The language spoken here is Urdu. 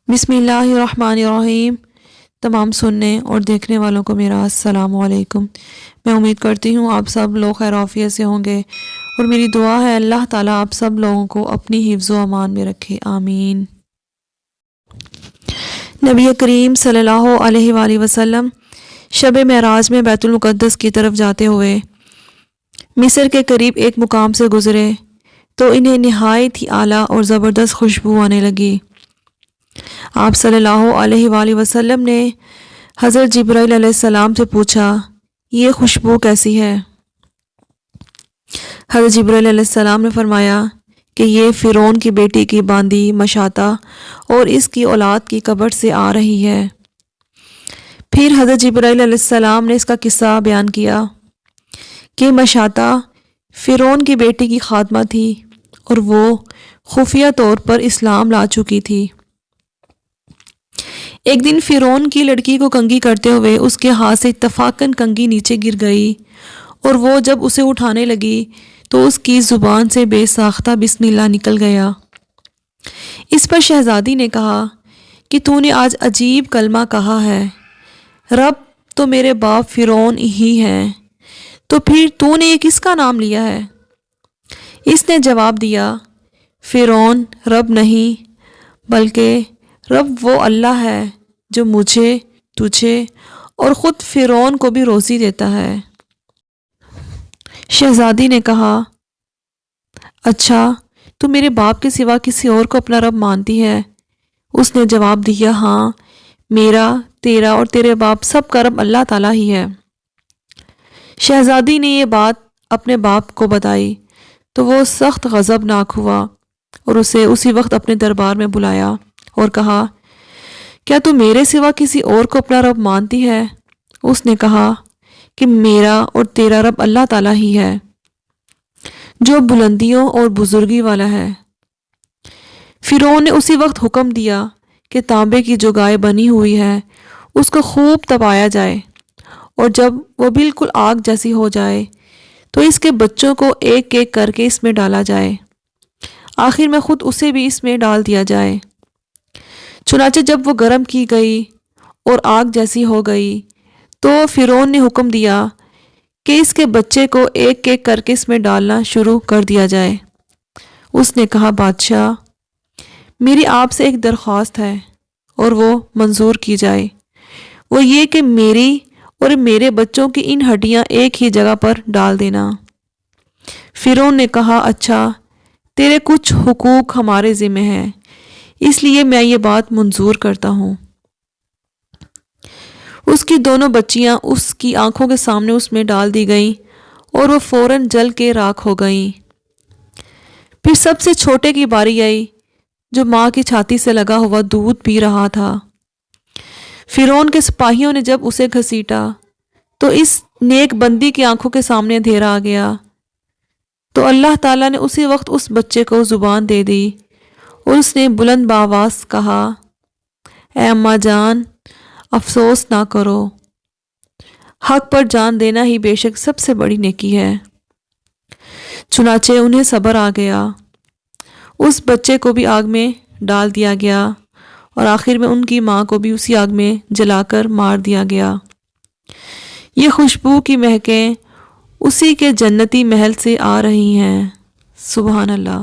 بسم اللہ الرحمن الرحیم۔ تمام سننے اور دیکھنے والوں کو میرا السلام علیکم۔ میں امید کرتی ہوں آپ سب لوگ خیر عافیت سے ہوں گے، اور میری دعا ہے اللہ تعالیٰ آپ سب لوگوں کو اپنی حفظ و امان میں رکھے، آمین۔ نبی کریم صلی اللہ علیہ وآلہ وسلم شب معراج میں بیت المقدس کی طرف جاتے ہوئے مصر کے قریب ایک مقام سے گزرے تو انہیں نہایت ہی اعلیٰ اور زبردست خوشبو آنے لگی۔ آپ صلی اللہ علیہ وآلہ وسلم نے حضرت جبرائیل علیہ السلام سے پوچھا، یہ خوشبو کیسی ہے؟ حضرت جبرائیل علیہ السلام نے فرمایا کہ یہ فرعون کی بیٹی کی باندی مشاطہ اور اس کی اولاد کی قبر سے آ رہی ہے۔ پھر حضرت جبرائیل علیہ السلام نے اس کا قصہ بیان کیا کہ مشاطہ فرعون کی بیٹی کی خادمہ تھی اور وہ خفیہ طور پر اسلام لا چکی تھی۔ ایک دن فرعون کی لڑکی کو کنگھی کرتے ہوئے اس کے ہاتھ سے اتفاقاً کنگھی نیچے گر گئی، اور وہ جب اسے اٹھانے لگی تو اس کی زبان سے بے ساختہ بسم اللہ نکل گیا۔ اس پر شہزادی نے کہا کہ تو نے آج عجیب کلمہ کہا ہے، رب تو میرے باپ فرعون ہی ہیں، تو پھر تو نے یہ کس کا نام لیا ہے؟ اس نے جواب دیا، فرعون رب نہیں بلکہ رب وہ اللہ ہے جو مجھے، تجھے اور خود فرعون کو بھی روزی دیتا ہے۔ شہزادی نے کہا، اچھا تو میرے باپ کے سوا کسی اور کو اپنا رب مانتی ہے؟ اس نے جواب دیا، ہاں، میرا، تیرا اور تیرے باپ سب کا رب اللہ تعالیٰ ہی ہے۔ شہزادی نے یہ بات اپنے باپ کو بتائی تو وہ سخت غضبناک ہوا اور اسے اسی وقت اپنے دربار میں بلایا اور کہا، کیا تو میرے سوا کسی اور کو اپنا رب مانتی ہے؟ اس نے کہا کہ میرا اور تیرا رب اللہ تعالیٰ ہی ہے جو بلندیوں اور بزرگی والا ہے۔ فرعون نے اسی وقت حکم دیا کہ تانبے کی جو گائے بنی ہوئی ہے اس کو خوب تپایا جائے، اور جب وہ بالکل آگ جیسی ہو جائے تو اس کے بچوں کو ایک ایک کر کے اس میں ڈالا جائے، آخر میں خود اسے بھی اس میں ڈال دیا جائے۔ چنانچہ جب وہ گرم کی گئی اور آگ جیسی ہو گئی تو فرعون نے حکم دیا کہ اس کے بچے کو ایک ایک کر کے اس میں ڈالنا شروع کر دیا جائے۔ اس نے کہا، بادشاہ، میری آپ سے ایک درخواست ہے اور وہ منظور کی جائے، وہ یہ کہ میری اور میرے بچوں کی ان ہڈیاں ایک ہی جگہ پر ڈال دینا۔ فرعون نے کہا، اچھا، تیرے کچھ حقوق ہمارے ذمہ ہیں، اس لیے میں یہ بات منظور کرتا ہوں۔ اس کی دونوں بچیاں اس کی آنکھوں کے سامنے اس میں ڈال دی گئیں اور وہ فوراً جل کے راکھ ہو گئیں۔ پھر سب سے چھوٹے کی باری آئی جو ماں کی چھاتی سے لگا ہوا دودھ پی رہا تھا۔ فرعون کے سپاہیوں نے جب اسے گھسیٹا تو اس نیک بندی کی آنکھوں کے سامنے اندھیرا آ گیا، تو اللہ تعالیٰ نے اسی وقت اس بچے کو زبان دے دی اور اس نے بلند بآواز کہا، اے اماں جان، افسوس نہ کرو، حق پر جان دینا ہی بے شک سب سے بڑی نیکی ہے۔ چنانچہ انہیں صبر آ گیا، اس بچے کو بھی آگ میں ڈال دیا گیا اور آخر میں ان کی ماں کو بھی اسی آگ میں جلا کر مار دیا گیا۔ یہ خوشبو کی مہکیں اسی کے جنتی محل سے آ رہی ہیں۔ سبحان اللہ۔